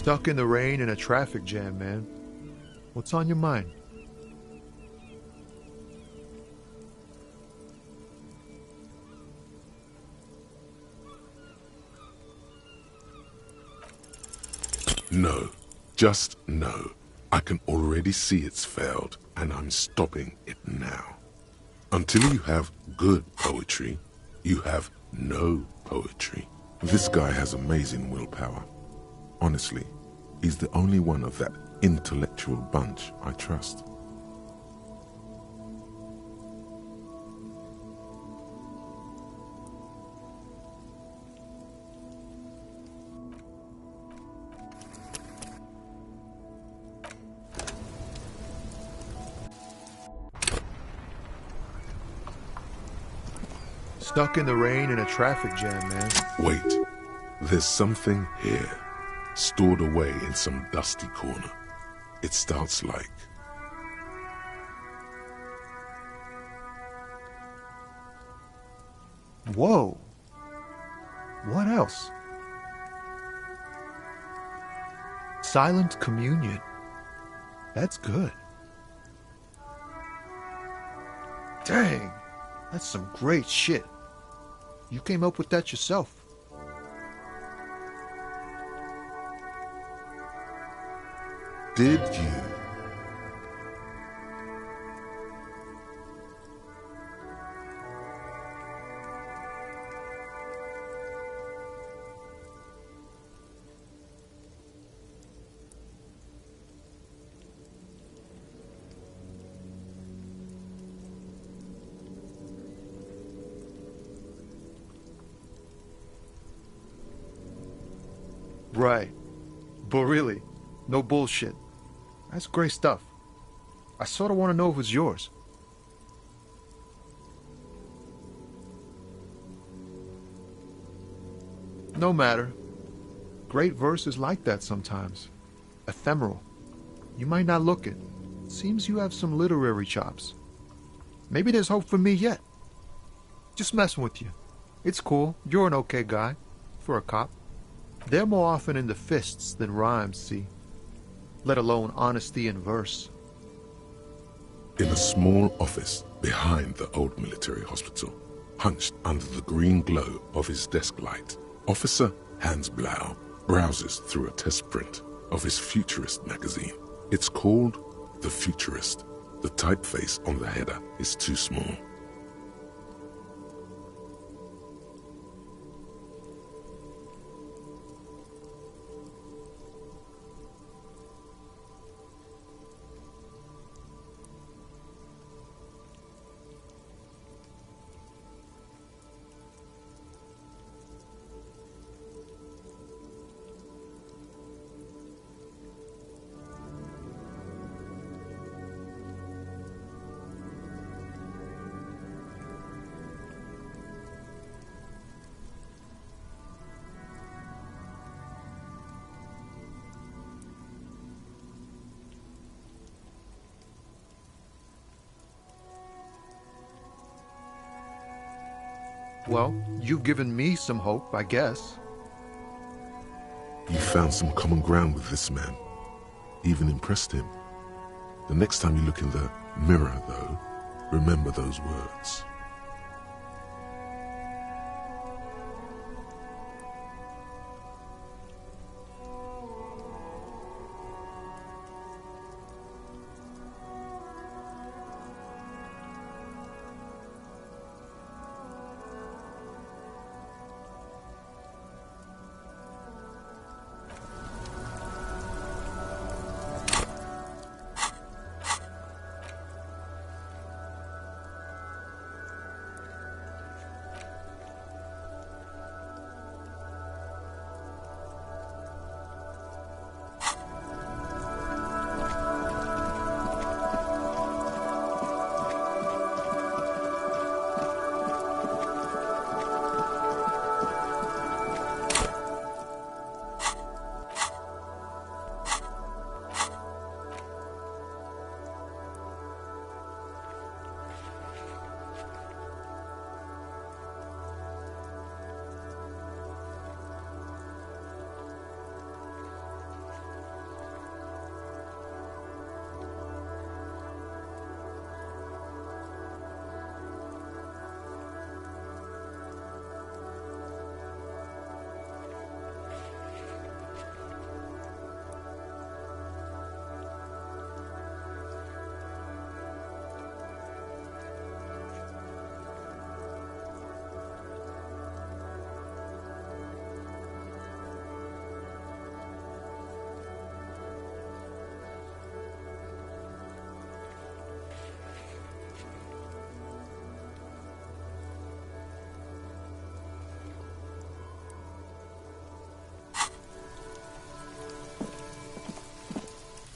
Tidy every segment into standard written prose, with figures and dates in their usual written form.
Stuck in the rain in a traffic jam, man. What's on your mind? No. Just no. I can already see it's failed, and I'm stopping it now. Until you have good poetry, you have no poetry. This guy has amazing willpower. Honestly, he's the only one of that intellectual bunch I trust. Stuck in the rain in a traffic jam, man. Wait, there's something here, stored away in some dusty corner. It starts like... Whoa. What else? Silent communion. That's good. Dang, that's some great shit. You came up with that yourself. Did you? Right. But really, no bullshit. That's great stuff. I sort of want to know if it's yours. No matter. Great verse is like that sometimes. Ephemeral. You might not look it. Seems you have some literary chops. Maybe there's hope for me yet. Just messing with you. It's cool. You're an okay guy. For a cop. They're more often in the fists than rhymes, see? Let alone honesty in verse. In a small office behind the old military hospital, hunched under the green glow of his desk light, Officer Hans Blau browses through a test print of his Futurist magazine. It's called The Futurist. The typeface on the header is too small. Well, you've given me some hope, I guess. You found some common ground with this man. Even impressed him. The next time you look in the mirror, though, remember those words.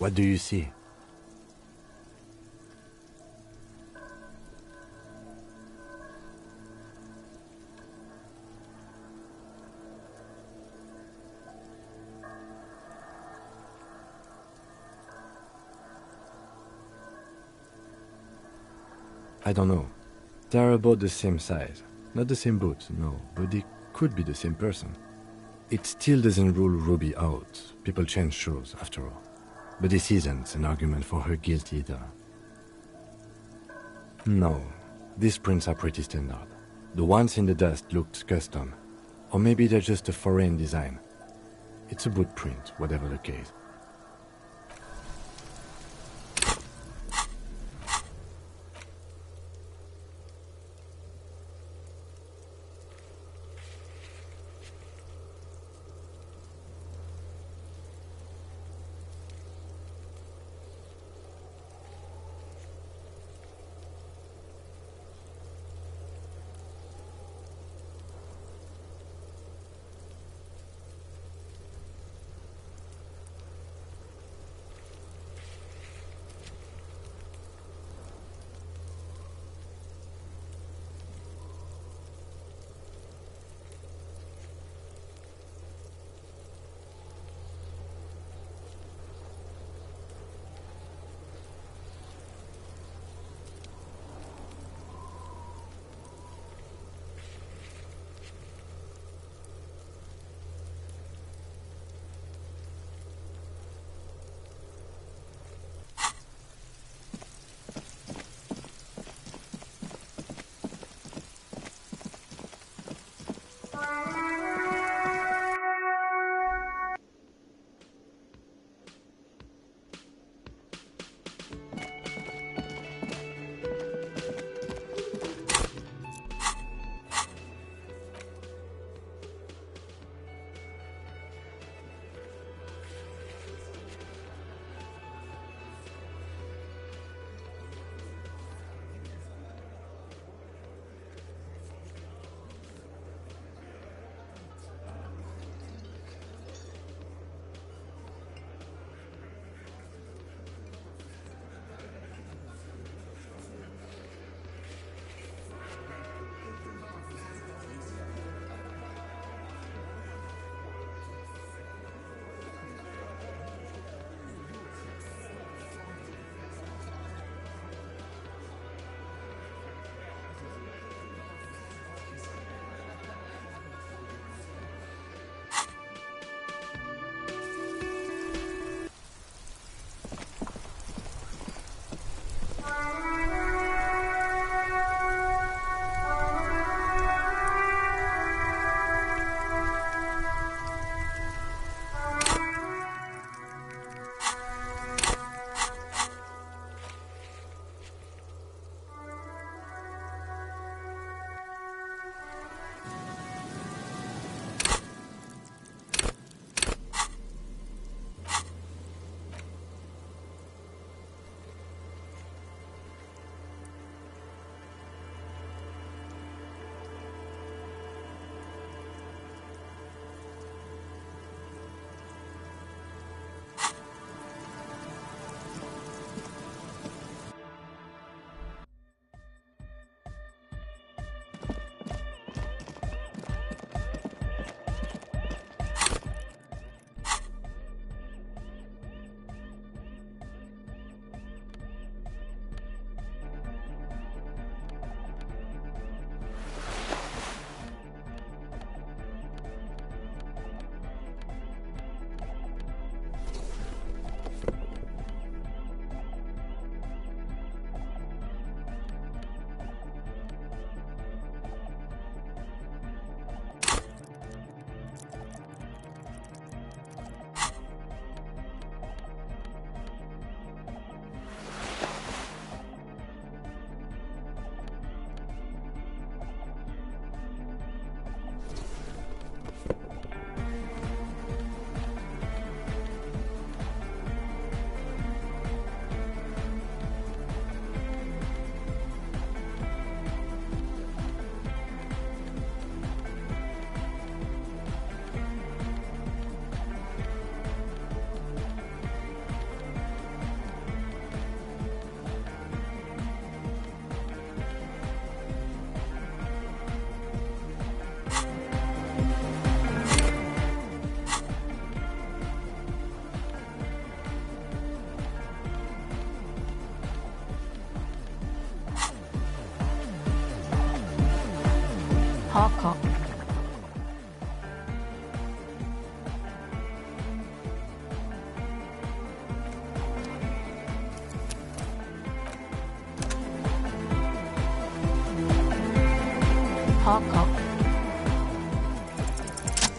What do you see? I don't know. They're about the same size. Not the same boat, no, but they could be the same person. It still doesn't rule Ruby out. People change shows, after all. But this isn't an argument for her guilt either. No, these prints are pretty standard. The ones in the dust looked custom. Or maybe they're just a foreign design. It's a boot print, whatever the case.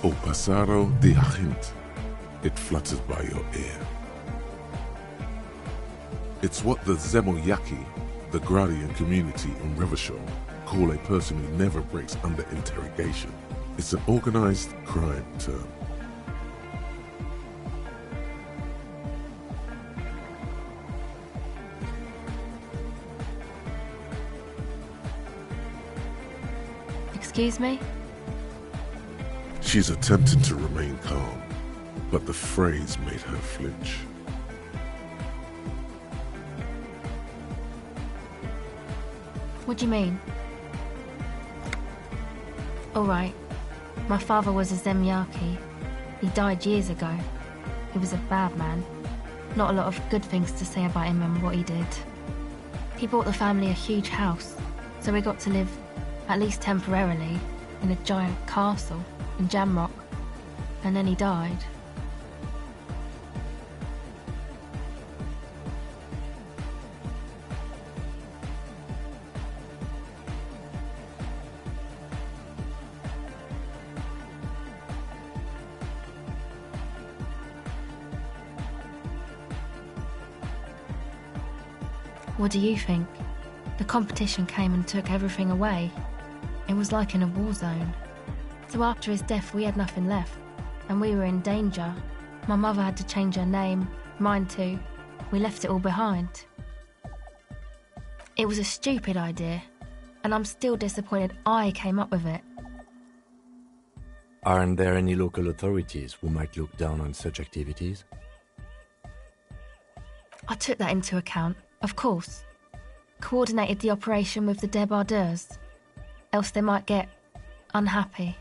O pasaro de agint. It flutters by your ear. It's what the Zemoyaki, the Gradian community in Revachol, call a person who never breaks under interrogation. It's an organized crime term. Excuse me? She's attempting to remain calm, but the phrase made her flinch. What do you mean? All right. My father was a Zemyaki. He died years ago. He was a bad man. Not a lot of good things to say about him and what he did. He bought the family a huge house, so we got to live, at least temporarily, in a giant castle in Jamrock. And then he died. What do you think? The competition came and took everything away. It was like in a war zone. So after his death, we had nothing left, and we were in danger. My mother had to change her name, mine too. We left it all behind. It was a stupid idea, and I'm still disappointed I came up with it. Aren't there any local authorities who might look down on such activities? I took that into account, of course. Coordinated the operation with the débardeurs, else they might get unhappy.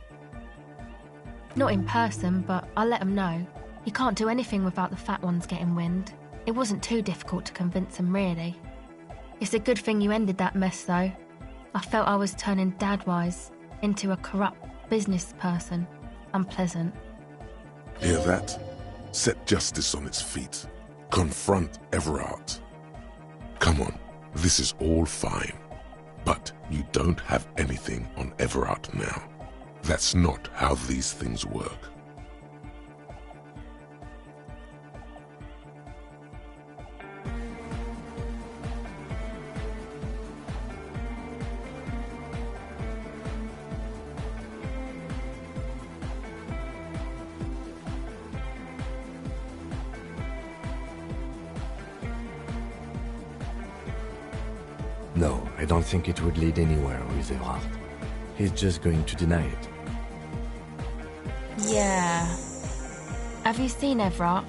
Not in person, but I let them know. You can't do anything without the fat ones getting wind. It wasn't too difficult to convince them, really. It's a good thing you ended that mess, though. I felt I was turning Dadwise into a corrupt business person. Unpleasant. Hear that? Set justice on its feet. Confront Everard. Come on, this is all fine. But you don't have anything on Everard now. That's not how these things work. No, I don't think it would lead anywhere with Everard. He's just going to deny it. Yeah. Have you seen Everard?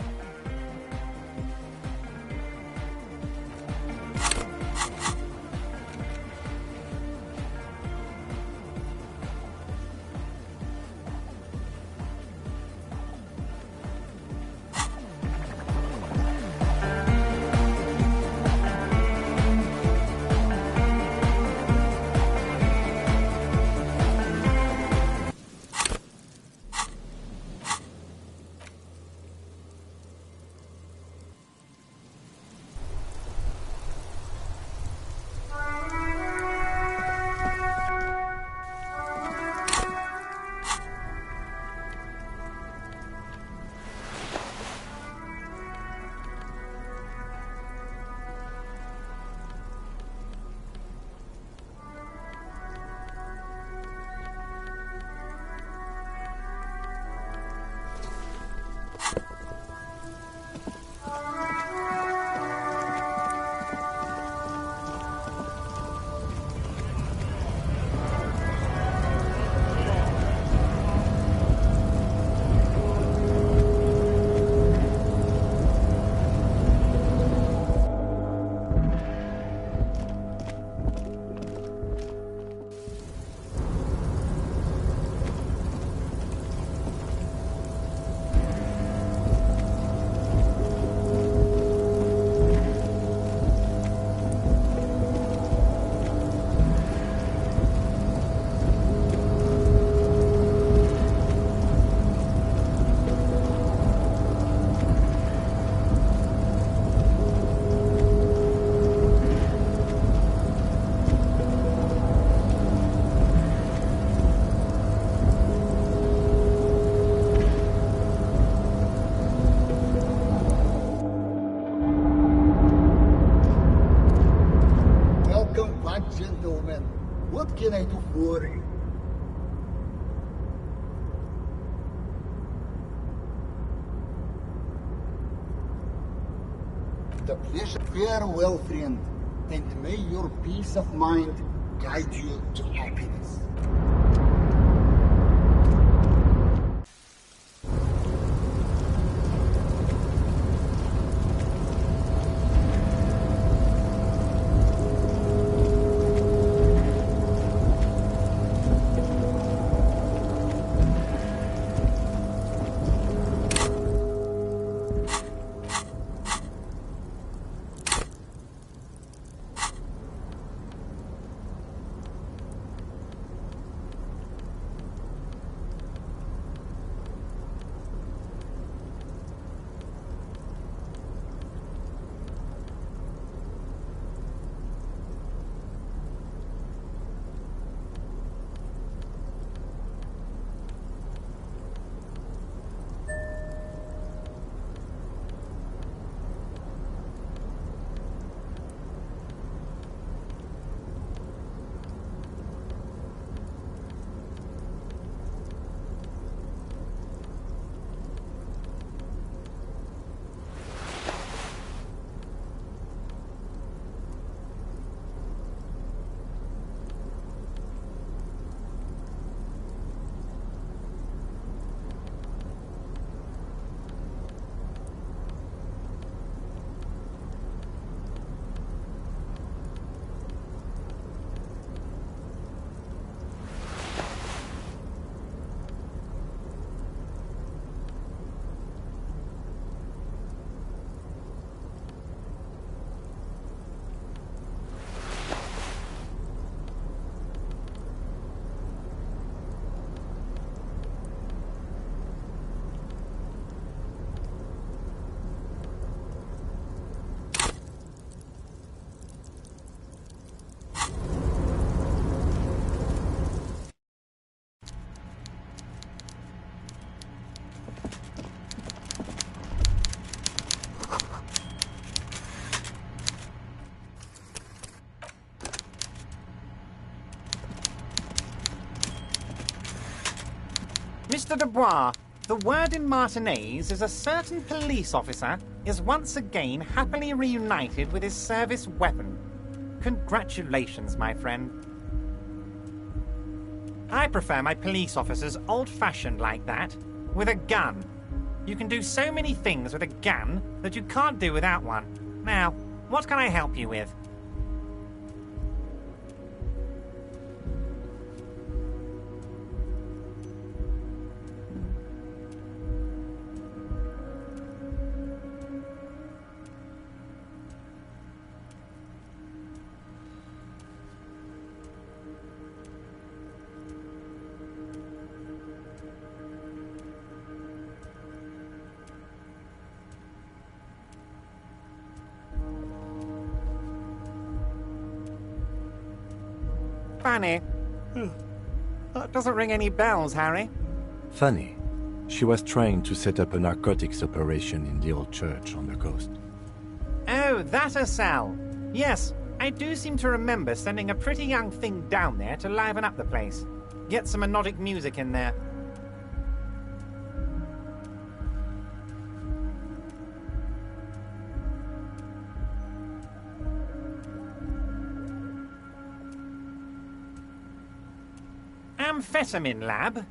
The pleasure. Farewell, friend, and may your peace of mind guide you to happiness. Mr. Dubois, the word in Martinez is a certain police officer is once again happily reunited with his service weapon. Congratulations, my friend. I prefer my police officers old-fashioned like that, with a gun. You can do so many things with a gun that you can't do without one. Now, what can I help you with? Funny. That doesn't ring any bells, Harry. Funny. She was trying to set up a narcotics operation in the old church on the coast. Oh, that a cell. Yes, I do seem to remember sending a pretty young thing down there to liven up the place. Get some melodic music in there. Amphetamine lab?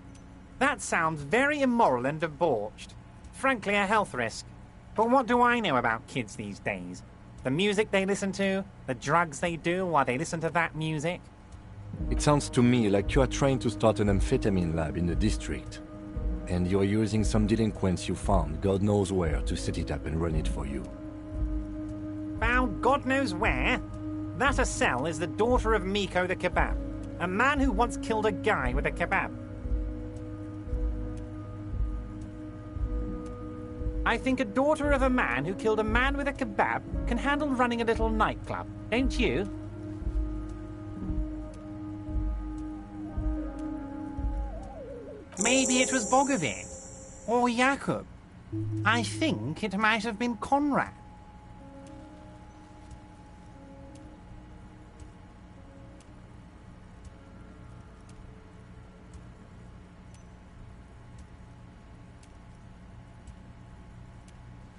That sounds very immoral and debauched. Frankly, a health risk. But what do I know about kids these days? The music they listen to, the drugs they do while they listen to that music? It sounds to me like you are trying to start an amphetamine lab in the district. And you're using some delinquents you found, God knows where, to set it up and run it for you. Found God knows where? That a cell is the daughter of Miko the kebab. A man who once killed a guy with a kebab. I think a daughter of a man who killed a man with a kebab can handle running a little nightclub, don't you? Maybe it was Bogovin. Or Jakub. I think it might have been Conrad.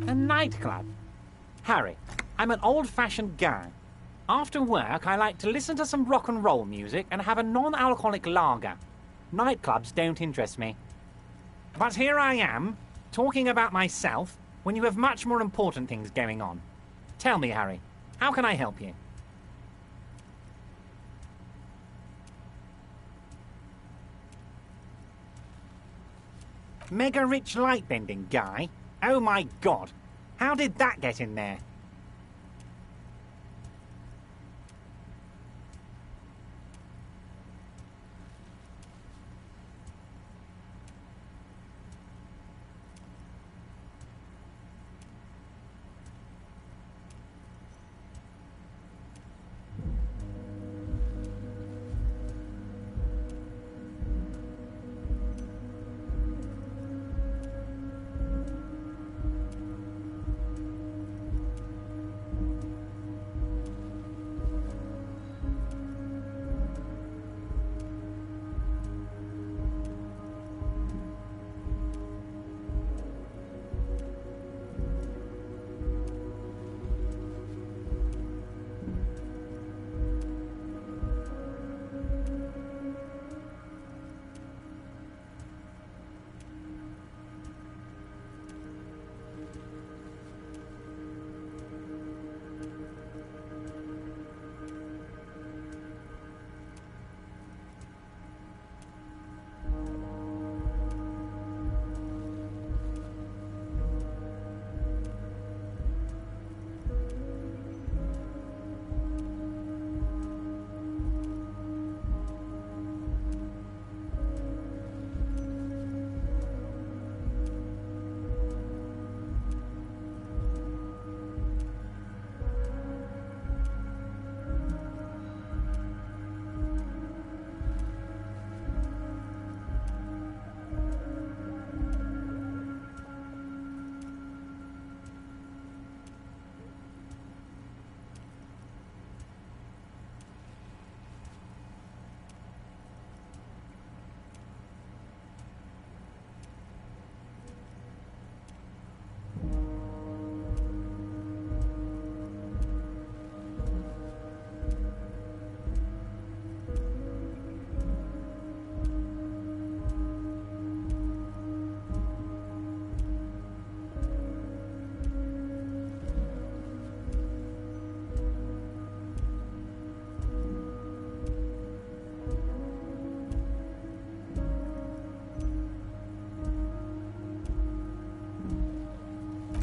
A nightclub? Harry, I'm an old-fashioned guy. After work, I like to listen to some rock and roll music and have a non-alcoholic lager. Nightclubs don't interest me. But here I am, talking about myself, when you have much more important things going on. Tell me, Harry, how can I help you? Mega-rich light-bending guy? Oh my god! How did that get in there?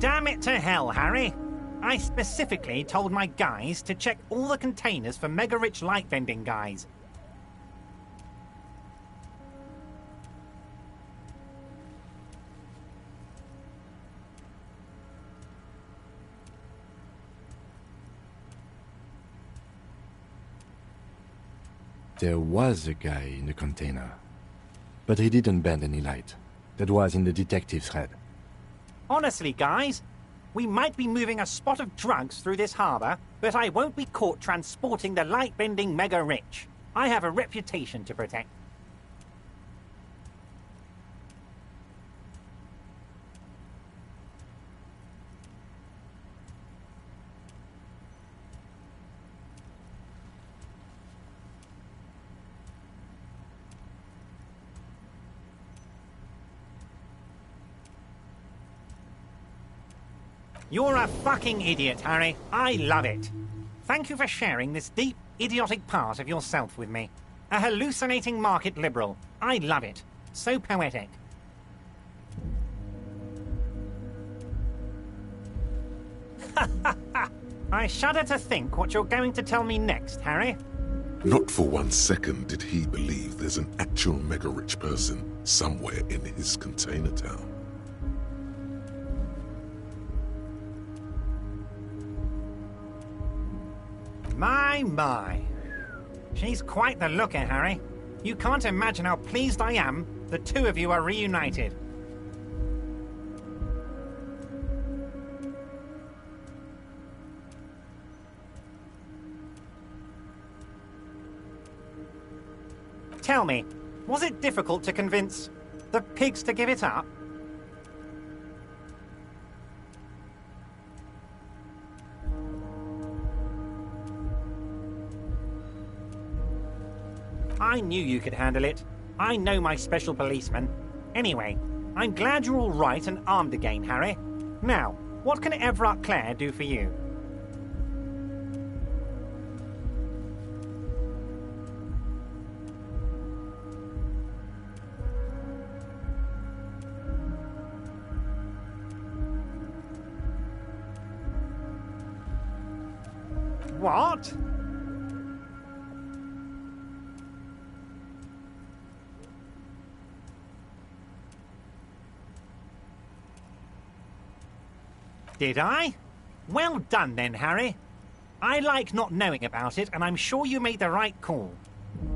Damn it to hell, Harry. I specifically told my guys to check all the containers for mega-rich light-bending guys. There was a guy in the container, but he didn't bend any light. That was in the detective's head. Honestly, guys, we might be moving a spot of drugs through this harbour, but I won't be caught transporting the light-bending mega-rich. I have a reputation to protect. You're a fucking idiot, Harry. I love it. Thank you for sharing this deep, idiotic part of yourself with me. A hallucinating market liberal. I love it. So poetic. I shudder to think what you're going to tell me next, Harry. Not for 1 second did he believe there's an actual mega-rich person somewhere in his container town. My. She's quite the looker, Harry. You can't imagine how pleased I am the two of you are reunited. Tell me, was it difficult to convince the pigs to give it up? I knew you could handle it. I know my special policeman. Anyway, I'm glad you're all right and armed again, Harry. Now, what can Everard Clare do for you? What? Did I? Well done then, Harry. I like not knowing about it, and I'm sure you made the right call.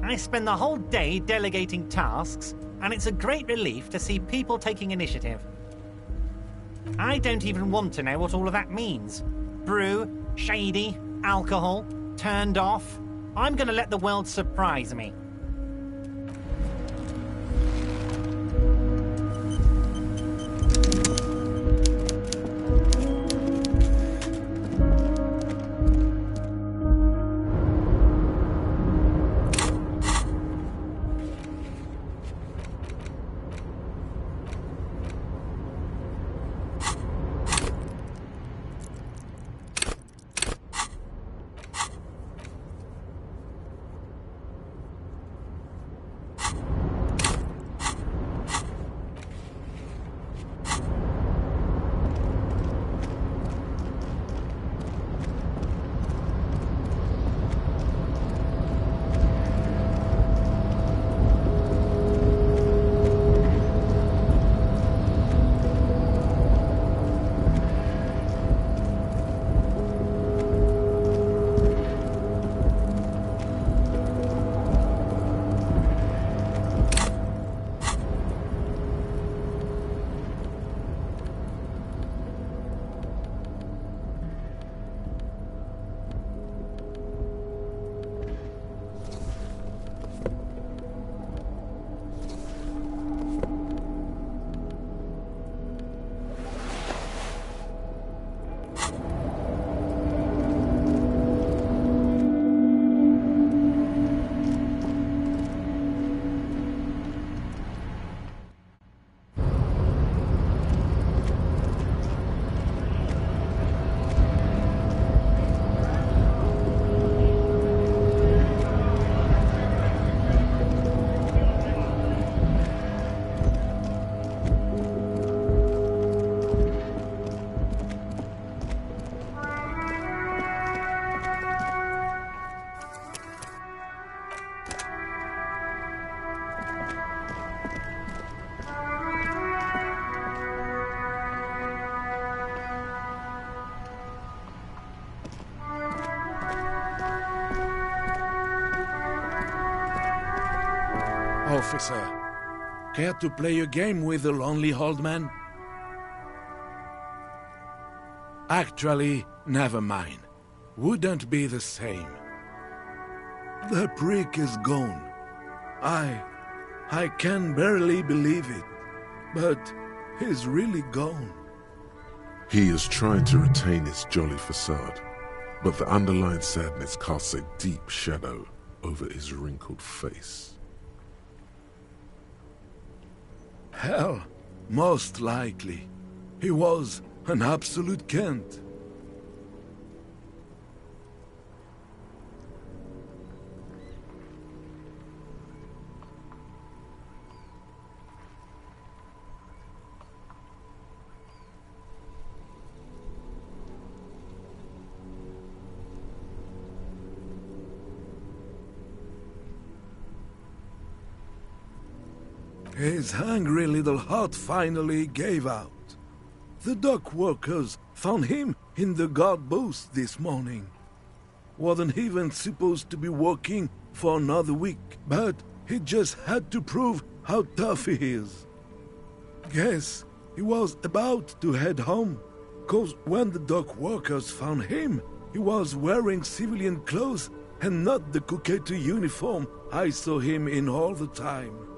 I spend the whole day delegating tasks, and it's a great relief to see people taking initiative. I don't even want to know what all of that means. Brew, shady, alcohol, turned off. I'm going to let the world surprise me. Officer, care to play a game with the lonely old man? Actually, never mind. Wouldn't be the same. The prick is gone. I can barely believe it, but he's really gone. He is trying to retain his jolly facade, but the underlying sadness casts a deep shadow over his wrinkled face. Hell, most likely. He was an absolute Kent. His hungry little heart finally gave out. The dock workers found him in the guard booth this morning. Wasn't even supposed to be working for another week, but he just had to prove how tough he is. Guess he was about to head home, 'cause when the dock workers found him, he was wearing civilian clothes and not the Kuketu uniform I saw him in all the time.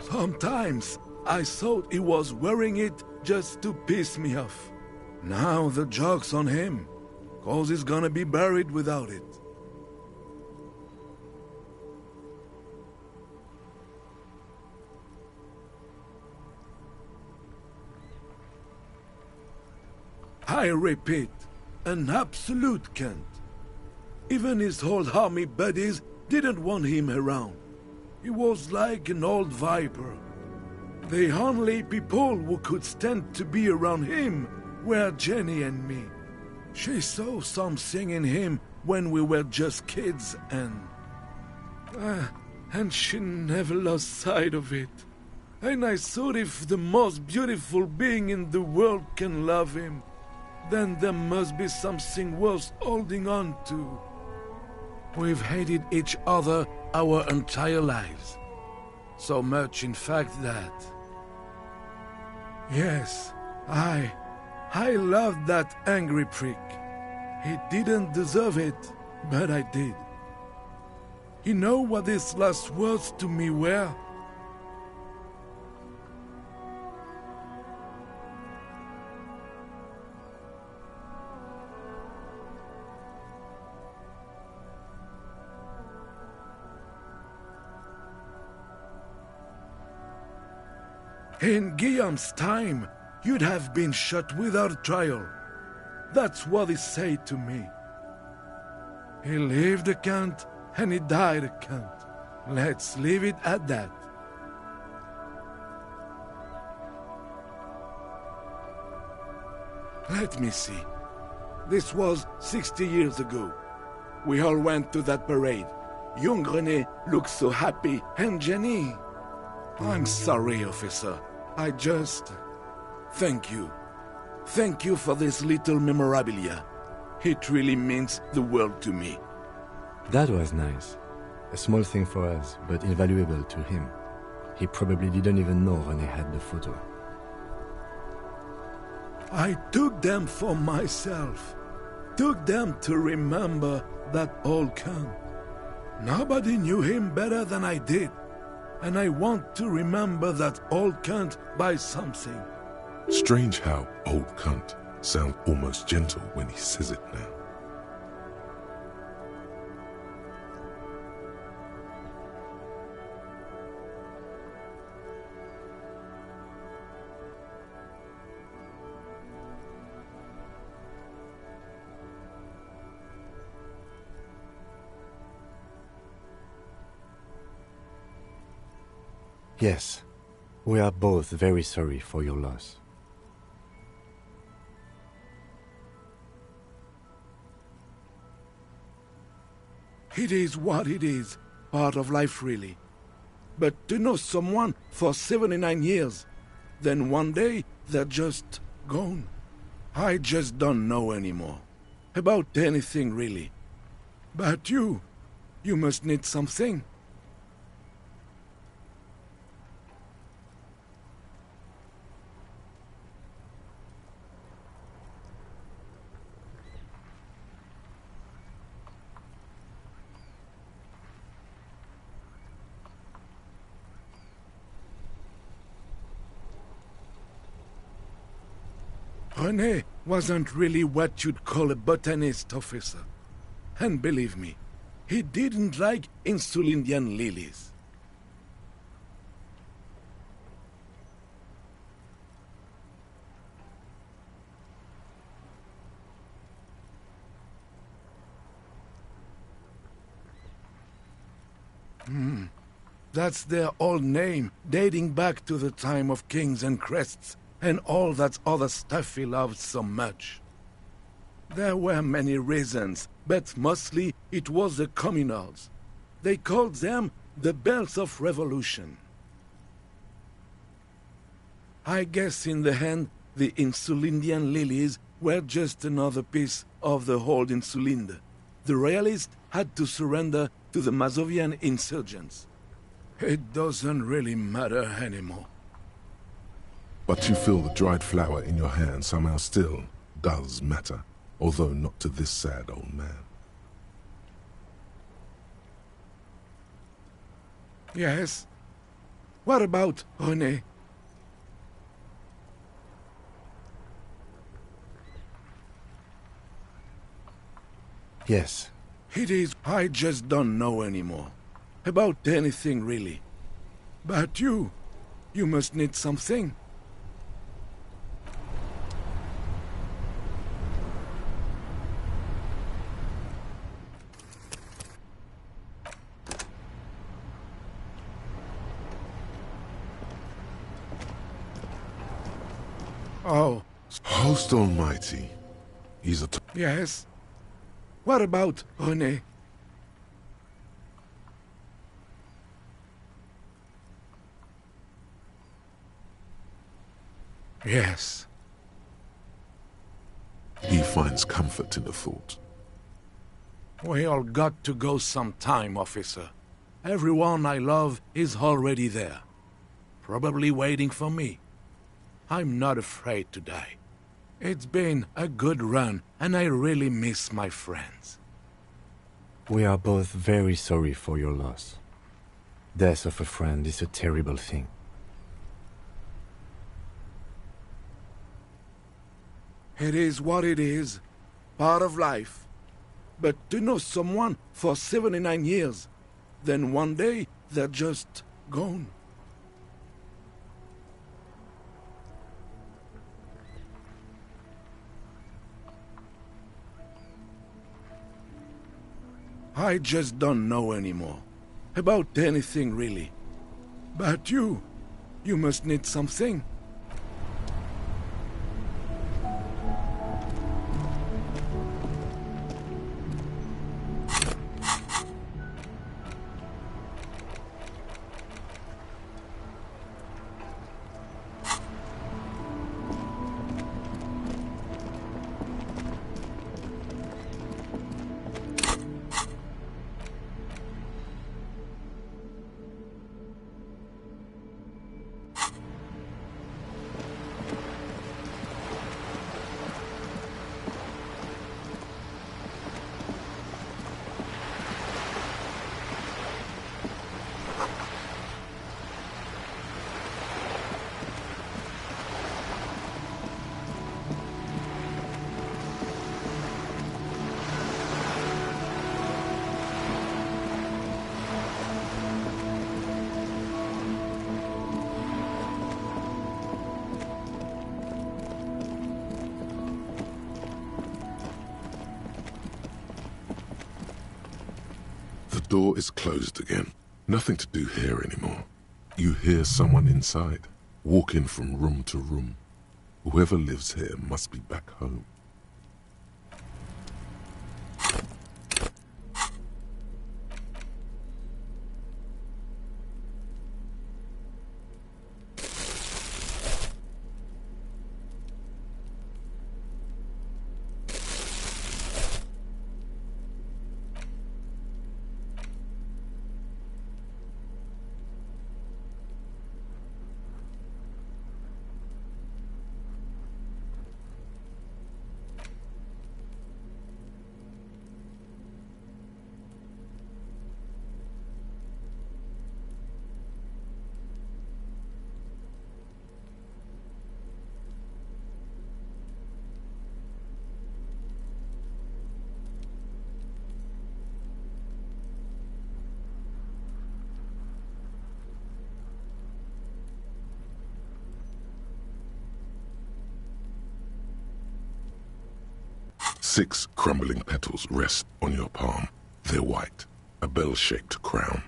Sometimes I thought he was wearing it just to piss me off. Now the joke's on him, 'cause he's gonna be buried without it. I repeat, an absolute cunt. Even his old army buddies didn't want him around. He was like an old viper. The only people who could stand to be around him were Jenny and me. She saw something in him when we were just kids and she never lost sight of it. And I thought if the most beautiful being in the world can love him, then there must be something worth holding on to. We've hated each other our entire lives. So much, in fact, that... Yes, I loved that angry prick. He didn't deserve it, but I did. You know what his last words to me were? In Guillaume's time, you'd have been shot without trial. That's what he said to me. He lived a cunt, and he died a cunt. Let's leave it at that. Let me see. This was 60 years ago. We all went to that parade. Young René looked so happy, and Jenny... I'm sorry, officer. I just... Thank you. Thank you for this little memorabilia. It really means the world to me. That was nice. A small thing for us, but invaluable to him. He probably didn't even know René had the photo. I took them for myself. Took them to remember that old cunt. Nobody knew him better than I did. And I want to remember that old cunt by something. Strange how old cunt sounds almost gentle when he says it now. Yes, we are both very sorry for your loss. It is what it is, part of life really. But to know someone for 79 years, then one day they're just gone. I just don't know anymore. About anything really. But you must need something. René wasn't really what you'd call a botanist, officer. And believe me, he didn't like Insulindian lilies. That's their old name, dating back to the time of kings and crests, and all that other stuff he loved so much. There were many reasons, but mostly it was the communals. They called them the Bells of Revolution. I guess in the end, the Insulindian lilies were just another piece of the whole Insulinde. The Royalists had to surrender to the Mazovian insurgents. It doesn't really matter anymore. But you feel the dried flower in your hand somehow still does matter, although not to this sad old man. Yes? What about René? Yes. It is... I just don't know anymore. About anything, really. But you must need something. Oh, Host Almighty. He's a... yes? What about René? Yes. He finds comfort in the thought. We all got to go sometime, officer. Everyone I love is already there. Probably waiting for me. I'm not afraid to die. It's been a good run, and I really miss my friends. We are both very sorry for your loss. Death of a friend is a terrible thing. It is what it is. Part of life. But to know someone for 79 years, then one day they're just gone. I just don't know anymore. About anything, really. But you must need something. The door is closed again. Nothing to do here anymore. You hear someone inside, walking from room to room. Whoever lives here must be back home. Six crumbling petals rest on your palm. They're white, a bell-shaped crown.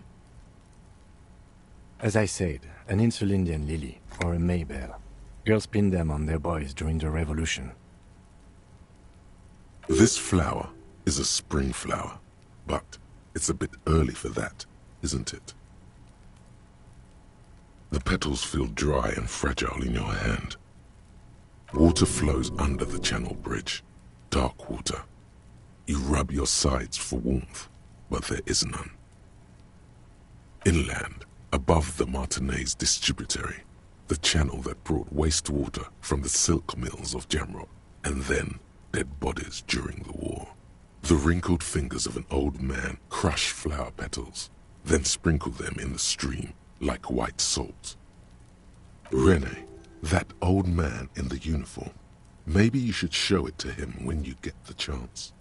As I said, an Insulindian lily, or a maybell. Girls pinned them on their boys during the revolution. This flower is a spring flower, but it's a bit early for that, isn't it? The petals feel dry and fragile in your hand. Water flows under the channel bridge. Dark water. You rub your sides for warmth, but there is none. Inland, above the Martinez distributary, the channel that brought wastewater from the silk mills of Jamrock, and then dead bodies during the war. The wrinkled fingers of an old man crush flower petals, then sprinkle them in the stream like white salt. René, that old man in the uniform, maybe you should show it to him when you get the chance.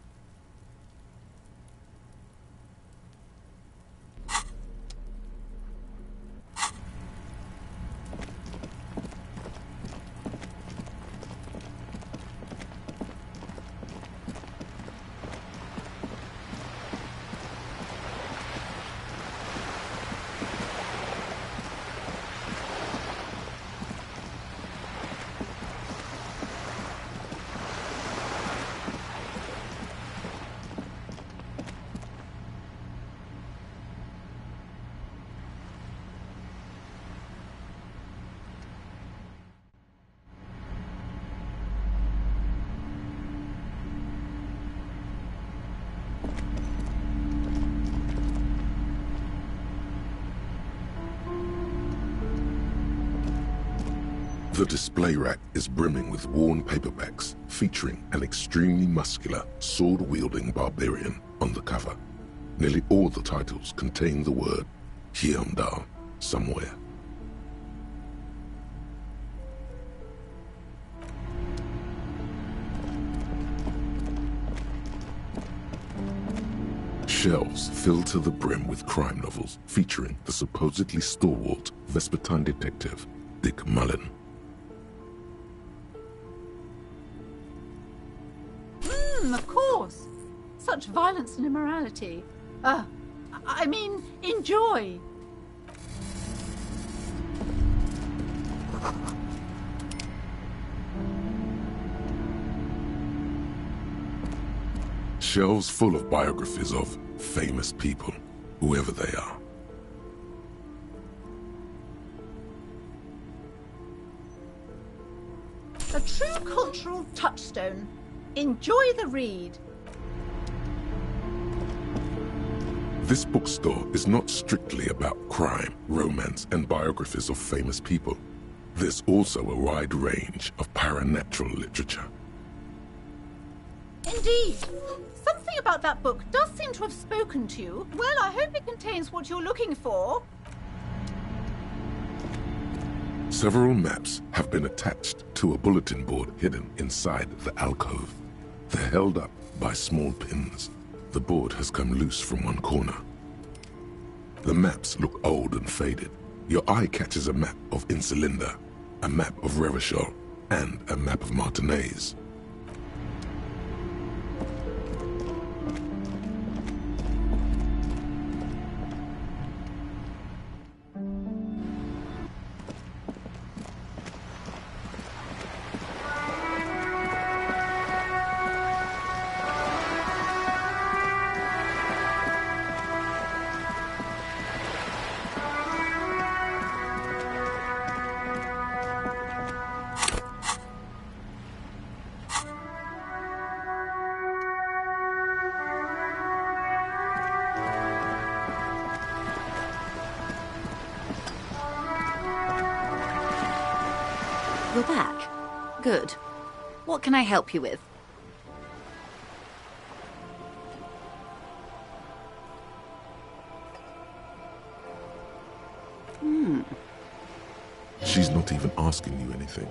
The display rack is brimming with worn paperbacks featuring an extremely muscular, sword-wielding barbarian on the cover. Nearly all the titles contain the word Hyundai somewhere. Shelves fill to the brim with crime novels featuring the supposedly stalwart Vespertine detective Dick Mullen. Of course. Such violence and immorality. I mean, enjoy. Shelves full of biographies of famous people, whoever they are. A true cultural touchstone. Enjoy the read. This bookstore is not strictly about crime, romance, and biographies of famous people. There's also a wide range of paranatural literature. Indeed. Something about that book does seem to have spoken to you. Well, I hope it contains what you're looking for. Several maps have been attached to a bulletin board hidden inside the alcove. They're held up by small pins. The board has come loose from one corner. The maps look old and faded. Your eye catches a map of Insulinda, a map of Revachol, and a map of Martinez. You're back. Good. What can I help you with? She's not even asking you anything.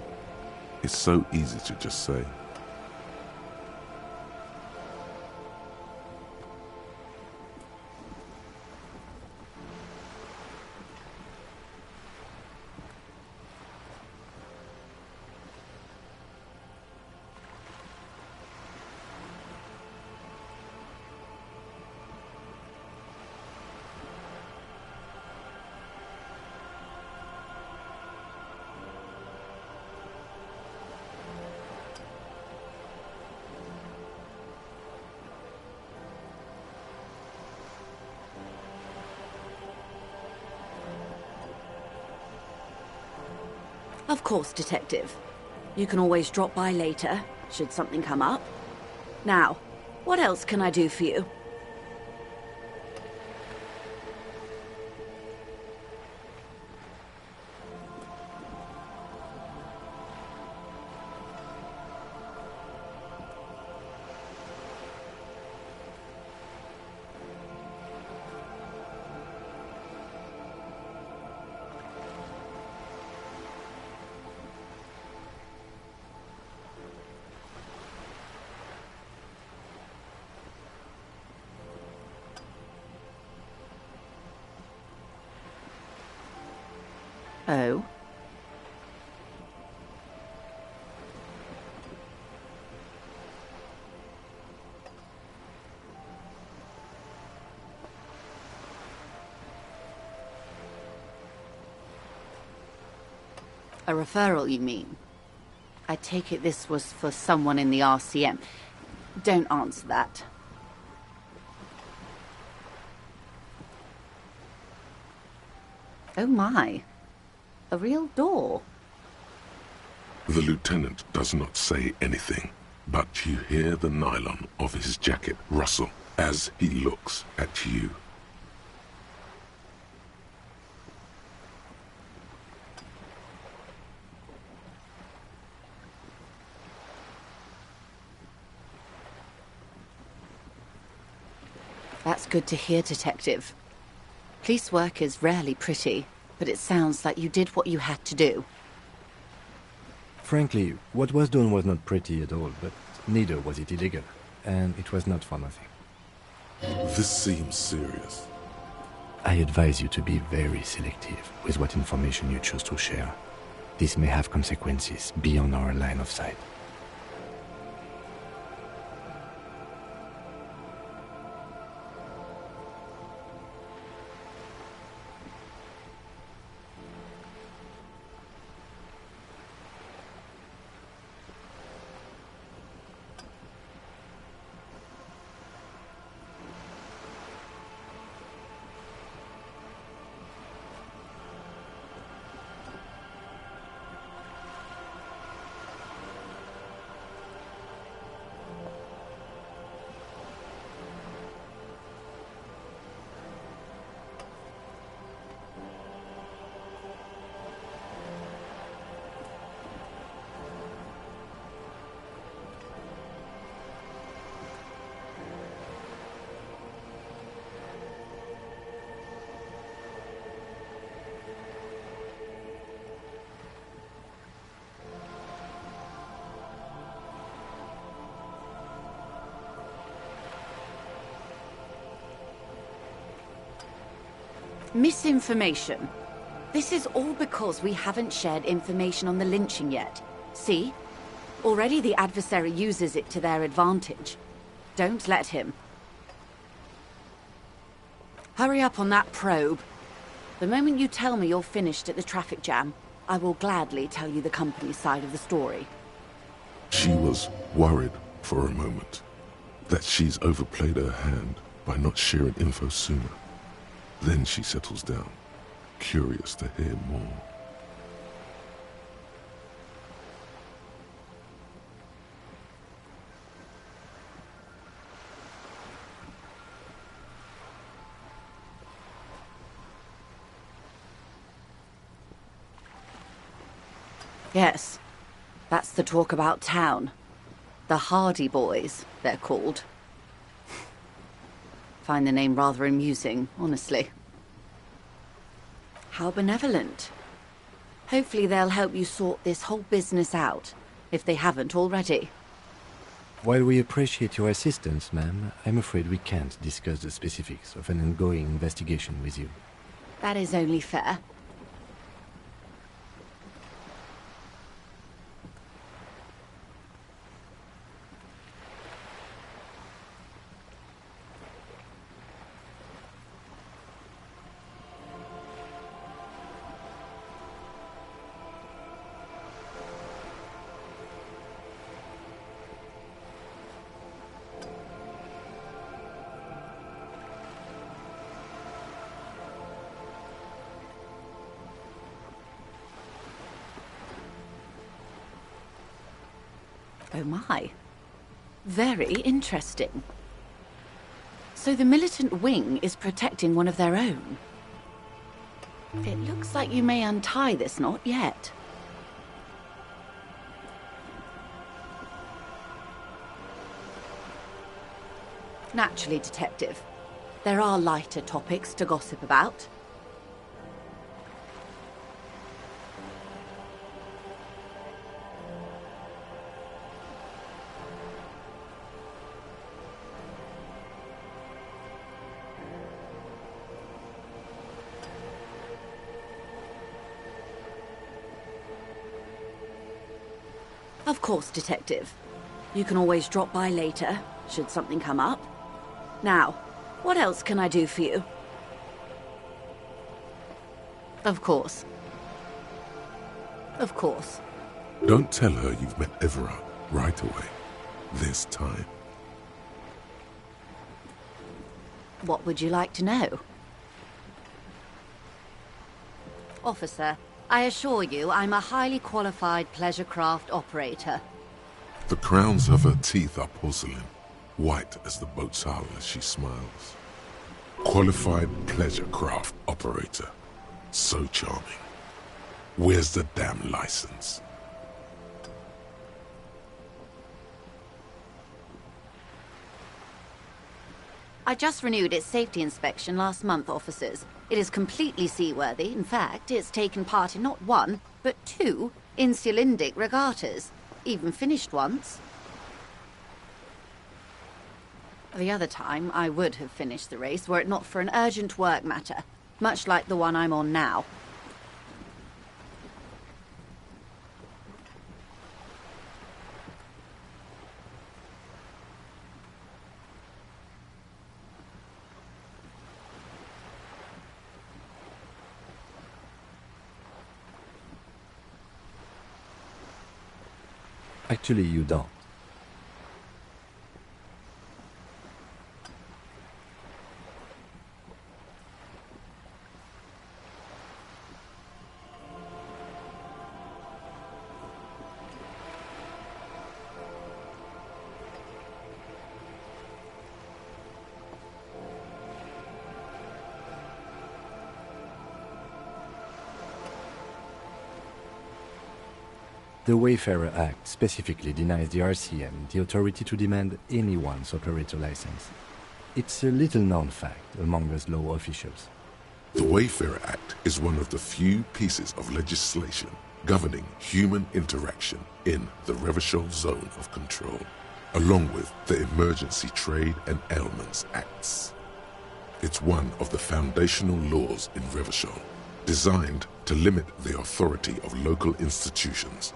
It's so easy to just say. Of course, Detective. You can always drop by later, should something come up. Now, what else can I do for you? Oh? A referral, you mean? I take it this was for someone in the RCM. Don't answer that. Oh my. A real door. The lieutenant does not say anything, but you hear the nylon of his jacket rustle as he looks at you. That's good to hear, Detective. Police work is rarely pretty, but it sounds like you did what you had to do. Frankly, what was done was not pretty at all, but neither was it illegal, and it was not for nothing. This seems serious. I advise you to be very selective with what information you choose to share. This may have consequences beyond our line of sight. Misinformation. This is all because we haven't shared information on the lynching yet. See? Already the adversary uses it to their advantage. Don't let him. Hurry up on that probe. The moment you tell me you're finished at the traffic jam, I will gladly tell you the company's side of the story. She was worried for a moment that she's overplayed her hand by not sharing info sooner. Then she settles down, curious to hear more. Yes, that's the talk about town. The Hardy Boys, they're called. Find the name rather amusing, honestly. How benevolent. Hopefully they'll help you sort this whole business out, if they haven't already. While we appreciate your assistance, ma'am, I'm afraid we can't discuss the specifics of an ongoing investigation with you. That is only fair. Oh my. Very interesting. So the militant wing is protecting one of their own. It looks like you may untie this knot yet. Naturally, Detective. There are lighter topics to gossip about. Of course, Detective. You can always drop by later, should something come up. Now, what else can I do for you? Of course. Of course. Don't tell her you've met Everard right away. This time. What would you like to know? Officer, I assure you I'm a highly qualified pleasure craft operator. The crowns of her teeth are porcelain, white as the boat's hull as she smiles. Qualified pleasure craft operator. So charming. Where's the damn license? I just renewed its safety inspection last month, officers. It is completely seaworthy. In fact, it's taken part in not one, but two insulindic regattas. Even finished once. The other time, I would have finished the race were it not for an urgent work matter, much like the one I'm on now. Actually, you don't. The Wayfarer Act specifically denies the RCM the authority to demand anyone's operator license. It's a little-known fact among us law officials. The Wayfarer Act is one of the few pieces of legislation governing human interaction in the Revachol Zone of Control, along with the Emergency Trade and Ailments Acts. It's one of the foundational laws in Revachol, designed to limit the authority of local institutions.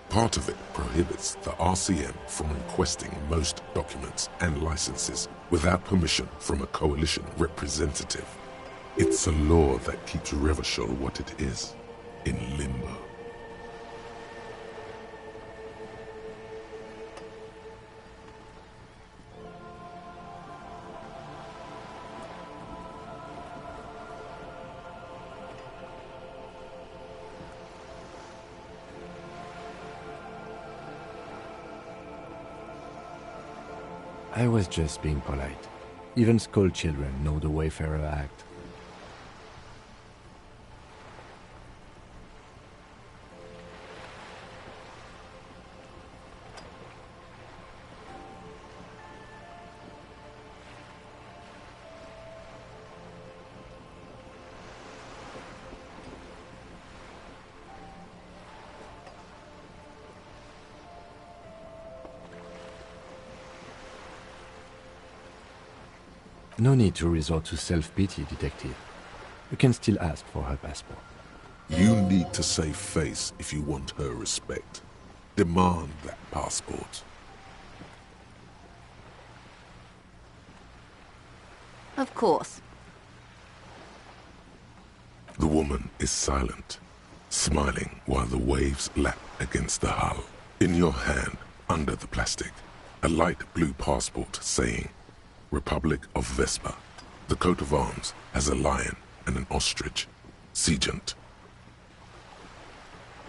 Part of it prohibits the RCM from requesting most documents and licenses without permission from a coalition representative. It's a law that keeps Revachol what it is, in limbo. I was just being polite. Even school children know the Wayfarer Act. No need to resort to self-pity, detective. You can still ask for her passport. You need to save face if you want her respect. Demand that passport. Of course. The woman is silent, smiling while the waves lap against the hull. In your hand, under the plastic, a light blue passport saying, Republic of Vespa. The coat of arms has a lion and an ostrich. Seigent.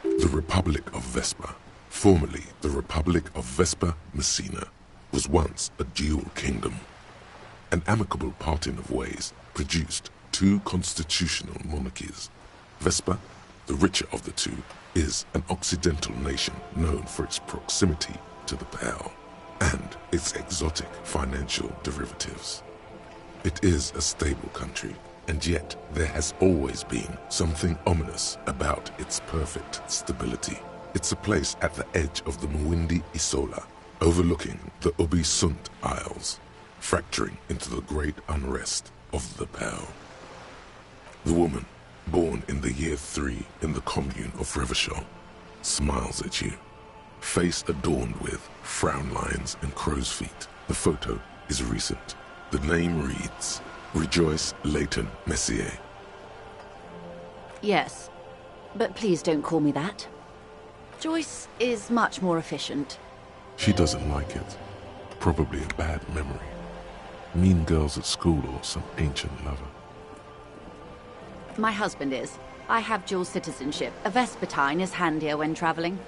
The Republic of Vespa, formerly the Republic of Vespa Messina, was once a dual kingdom. An amicable parting of ways produced two constitutional monarchies. Vespa, the richer of the two, is an occidental nation known for its proximity to the Pale and its exotic financial derivatives. It is a stable country, and yet there has always been something ominous about its perfect stability. It's a place at the edge of the Mwindi Isola, overlooking the Obi-Sunt Isles, fracturing into the great unrest of the Pale. The woman, born in the year 3 in the commune of Revachol, smiles at you. Face adorned with frown lines and crow's feet. The photo is recent. The name reads, Rejoice Leighton Messier. Yes, but please don't call me that. Joyce is much more efficient. She doesn't like it. Probably a bad memory. Mean girls at school or some ancient lover. My husband is. I have dual citizenship. A Vespertine is handier when traveling.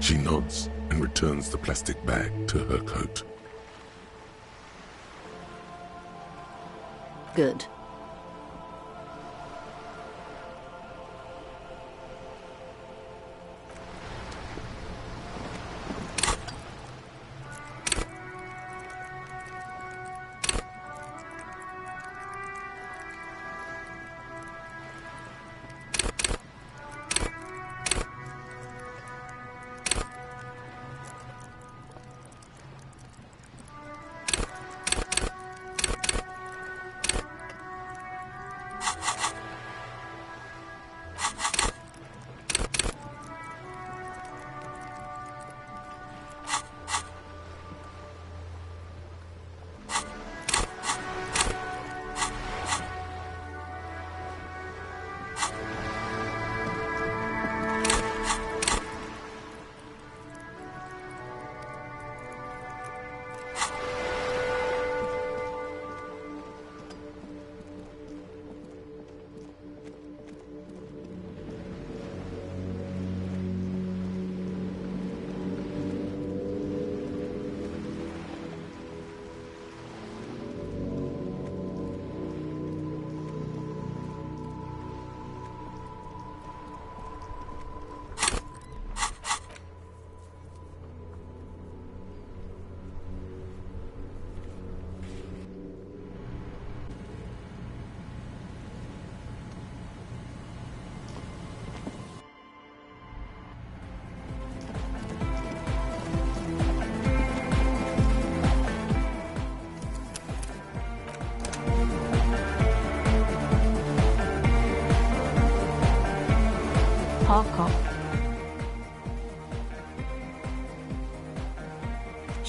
She nods and returns the plastic bag to her coat. Good.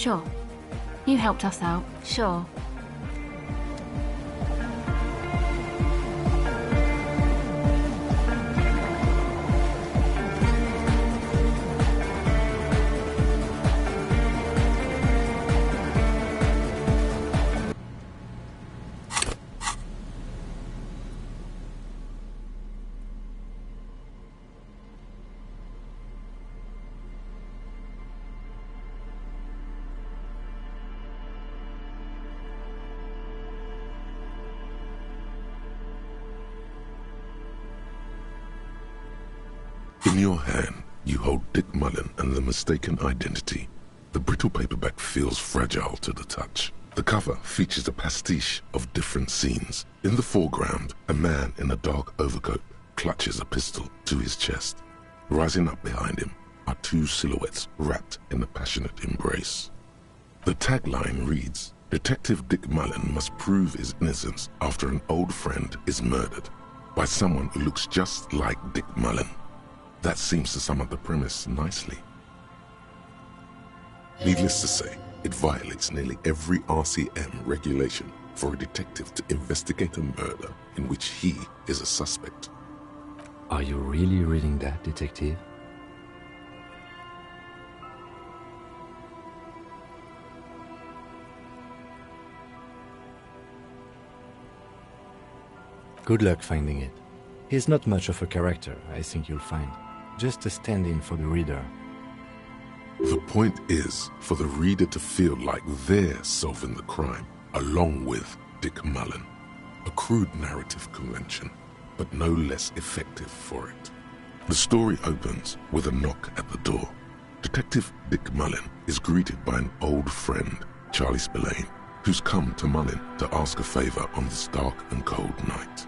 Sure. You helped us out, sure. In your hand, you hold Dick Mullen and the mistaken identity. The brittle paperback feels fragile to the touch. The cover features a pastiche of different scenes. In the foreground, a man in a dark overcoat clutches a pistol to his chest. Rising up behind him are two silhouettes wrapped in a passionate embrace. The tagline reads, Detective Dick Mullen must prove his innocence after an old friend is murdered by someone who looks just like Dick Mullen. That seems to sum up the premise nicely. Needless to say, it violates nearly every RCM regulation for a detective to investigate a murder in which he is a suspect. Are you really reading that, detective? Good luck finding it. He's not much of a character, I think you'll find. Just a stand-in for the reader. The point is for the reader to feel like they're solving the crime, along with Dick Mullen. A crude narrative convention, but no less effective for it. The story opens with a knock at the door. Detective Dick Mullen is greeted by an old friend, Charlie Spillane, who's come to Mullen to ask a favor on this dark and cold night.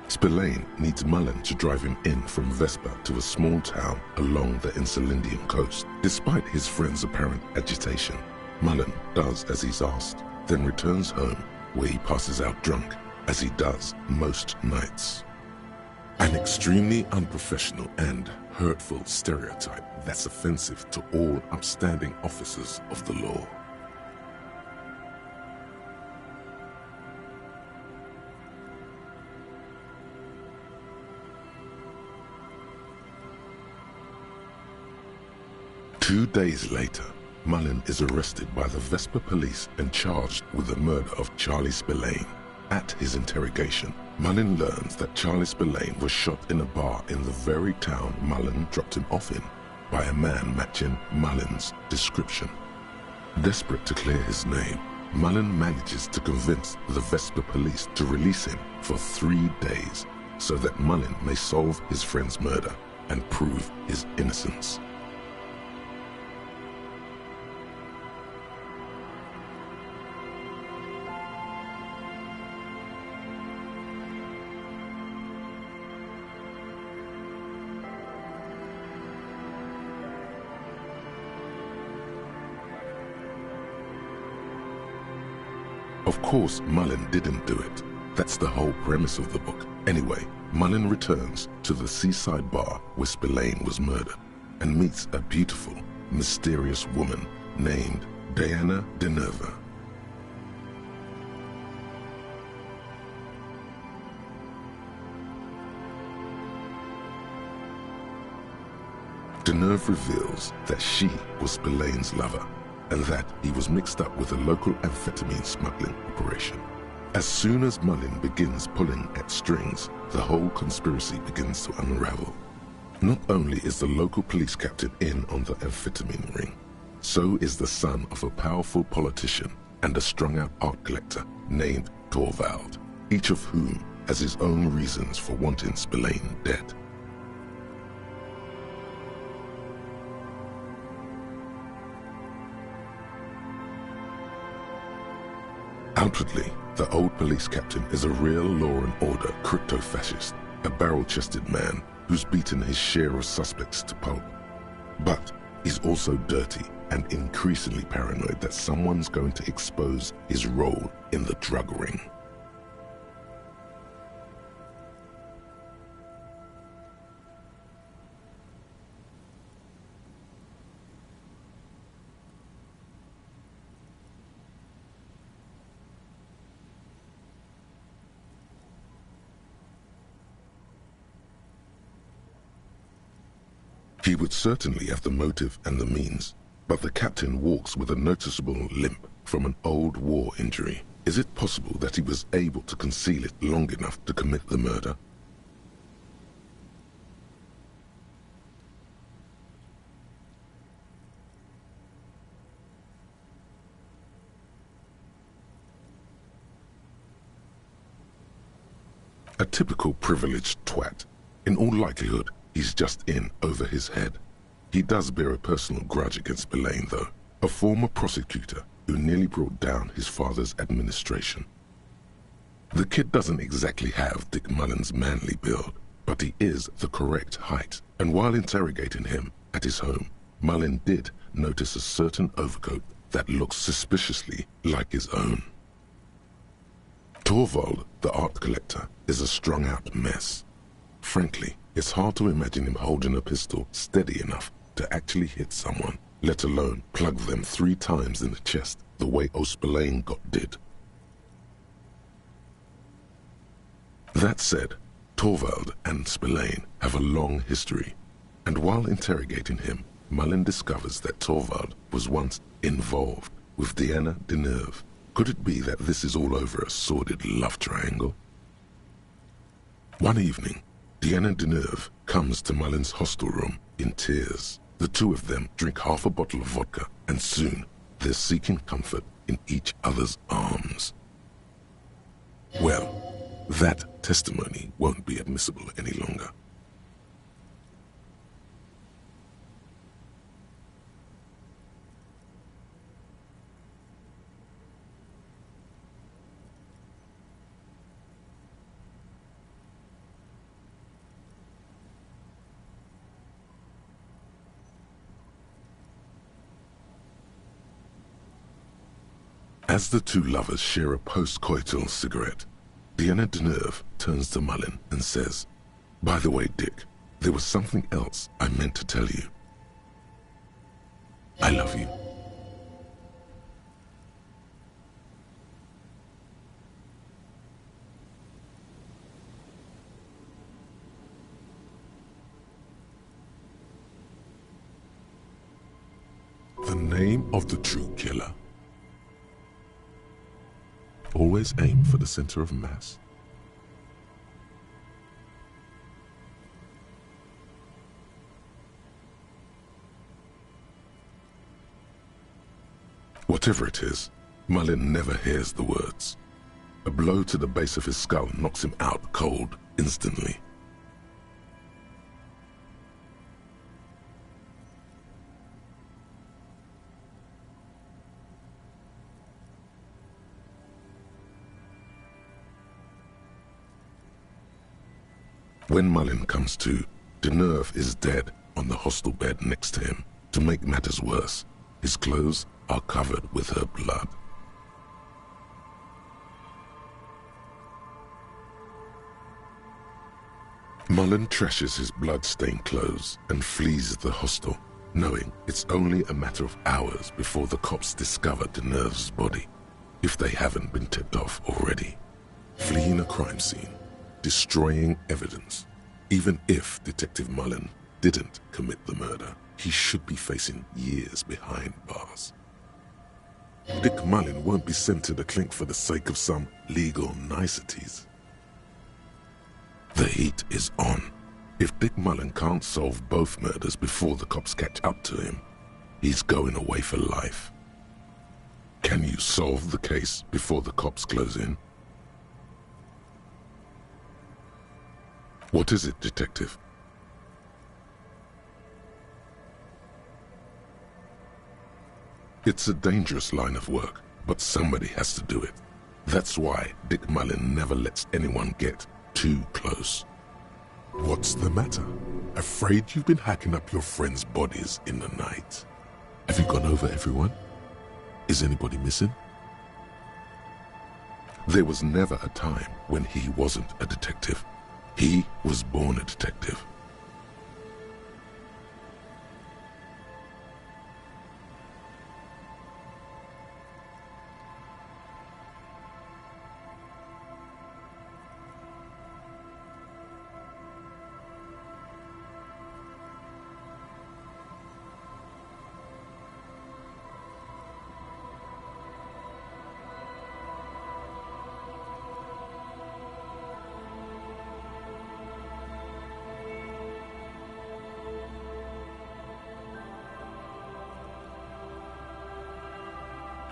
Spillane needs Mullen to drive him in from Vespa to a small town along the Insulindian coast. Despite his friend's apparent agitation, Mullen does as he's asked, then returns home where he passes out drunk, as he does most nights. An extremely unprofessional and hurtful stereotype that's offensive to all upstanding officers of the law. Two days later, Mullen is arrested by the Vespa police and charged with the murder of Charlie Spillane. At his interrogation, Mullen learns that Charlie Spillane was shot in a bar in the very town Mullen dropped him off in by a man matching Mullen's description. Desperate to clear his name, Mullen manages to convince the Vespa police to release him for 3 days so that Mullen may solve his friend's murder and prove his innocence. Of course, Mullen didn't do it. That's the whole premise of the book. Anyway, Mullen returns to the seaside bar where Spillane was murdered and meets a beautiful, mysterious woman named Diana Deneuve. Deneuve reveals that she was Spillane's lover, and that he was mixed up with a local amphetamine smuggling operation. As soon as Mullen begins pulling at strings, the whole conspiracy begins to unravel. Not only is the local police captain in on the amphetamine ring, so is the son of a powerful politician and a strung-out art collector named Torvald, each of whom has his own reasons for wanting Spillane dead. Outwardly, the old police captain is a real law and order crypto-fascist, a barrel-chested man who's beaten his share of suspects to pulp. But he's also dirty and increasingly paranoid that someone's going to expose his role in the drug ring. He would certainly have the motive and the means, but the captain walks with a noticeable limp from an old war injury. Is it possible that he was able to conceal it long enough to commit the murder? A typical privileged twat. In all likelihood, he's just in over his head. He does bear a personal grudge against Spillane, though, a former prosecutor who nearly brought down his father's administration. The kid doesn't exactly have Dick Mullen's manly build, but he is the correct height, and while interrogating him at his home, Mullen did notice a certain overcoat that looks suspiciously like his own. Torvald, the art collector, is a strung-out mess. Frankly, it's hard to imagine him holding a pistol steady enough to actually hit someone, let alone plug them 3 times in the chest the way Spillane did. That said, Torvald and Spillane have a long history, and while interrogating him, Mullen discovers that Torvald was once involved with Diana Deneuve. Could it be that this is all over a sordid love triangle? One evening, Diana Deneuve comes to Mullen's hostel room in tears. The two of them drink half a bottle of vodka, and soon they're seeking comfort in each other's arms. Well, that testimony won't be admissible any longer. As the two lovers share a post-coital cigarette, Diana Deneuve turns to Mullen and says, "By the way, Dick, there was something else I meant to tell you. I love you." The name of the true killer. Always aim for the center of mass. Whatever it is, Mullen never hears the words. A blow to the base of his skull knocks him out cold instantly. When Mullen comes to, Deneuve is dead on the hostel bed next to him. To make matters worse, his clothes are covered with her blood. Mullen trashes his blood-stained clothes and flees the hostel, knowing it's only a matter of hours before the cops discover Deneuve's body, if they haven't been tipped off already. Fleeing a crime scene, destroying evidence. Even if Detective Mullen didn't commit the murder, he should be facing years behind bars. Dick Mullen won't be sent to the clink for the sake of some legal niceties. The heat is on. If Dick Mullen can't solve both murders before the cops catch up to him, he's going away for life. Can you solve the case before the cops close in? What is it, Detective? It's a dangerous line of work, but somebody has to do it. That's why Dick Mullen never lets anyone get too close. What's the matter? Afraid you've been hacking up your friends' bodies in the night? Have you gone over everyone? Is anybody missing? There was never a time when he wasn't a detective. He was born a detective.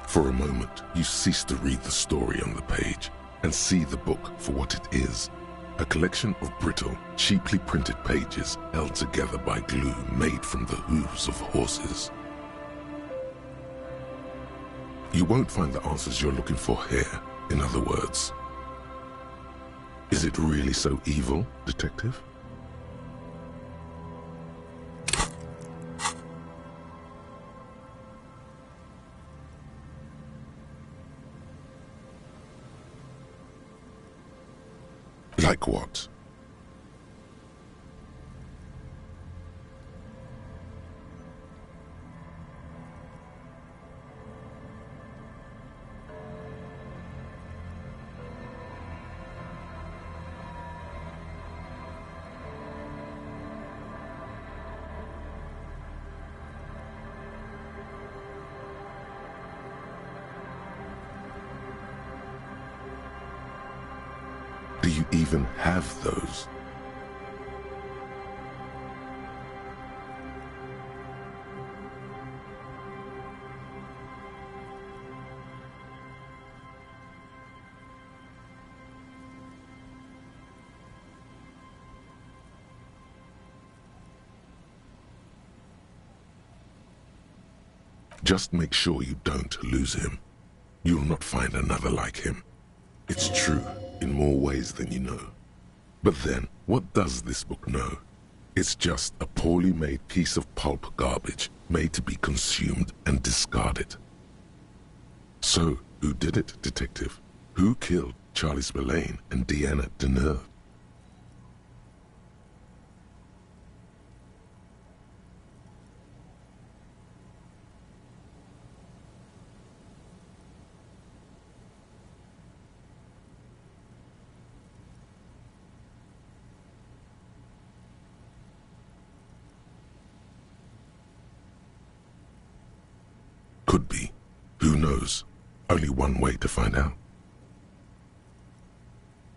For a moment, you cease to read the story on the page and see the book for what it is. A collection of brittle, cheaply printed pages held together by glue made from the hooves of horses. You won't find the answers you're looking for here, in other words. Is it really so evil, detective? Like what? Do you even have those? Just make sure you don't lose him. You'll not find another like him. It's true in more ways than you know. But then, what does this book know? It's just a poorly made piece of pulp garbage made to be consumed and discarded. So, who did it, detective? Who killed Charlie Spillane and Deanna Deneuve? Could be. Who knows? Only one way to find out.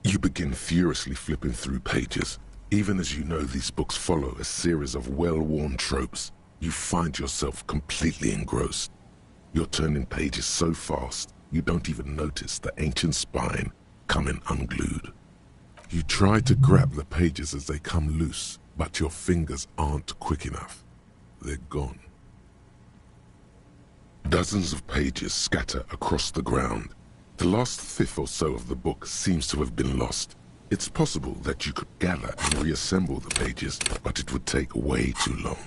You begin furiously flipping through pages. Even as you know these books follow a series of well-worn tropes, you find yourself completely engrossed. You're turning pages so fast, you don't even notice the ancient spine coming unglued. You try to grab the pages as they come loose, but your fingers aren't quick enough. They're gone. Dozens of pages scatter across the ground. The last fifth or so of the book seems to have been lost. It's possible that you could gather and reassemble the pages, but it would take way too long.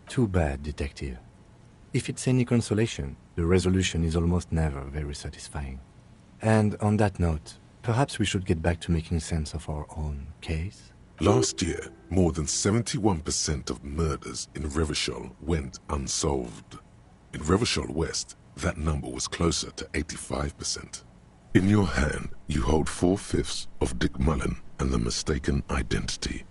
Too bad, detective. If it's any consolation, the resolution is almost never very satisfying. And on that note, perhaps we should get back to making sense of our own case? Last year, more than 71% of murders in Revachol went unsolved. In Revachol West, that number was closer to 85%. In your hand, you hold 4/5 of Dick Mullen and the mistaken identity.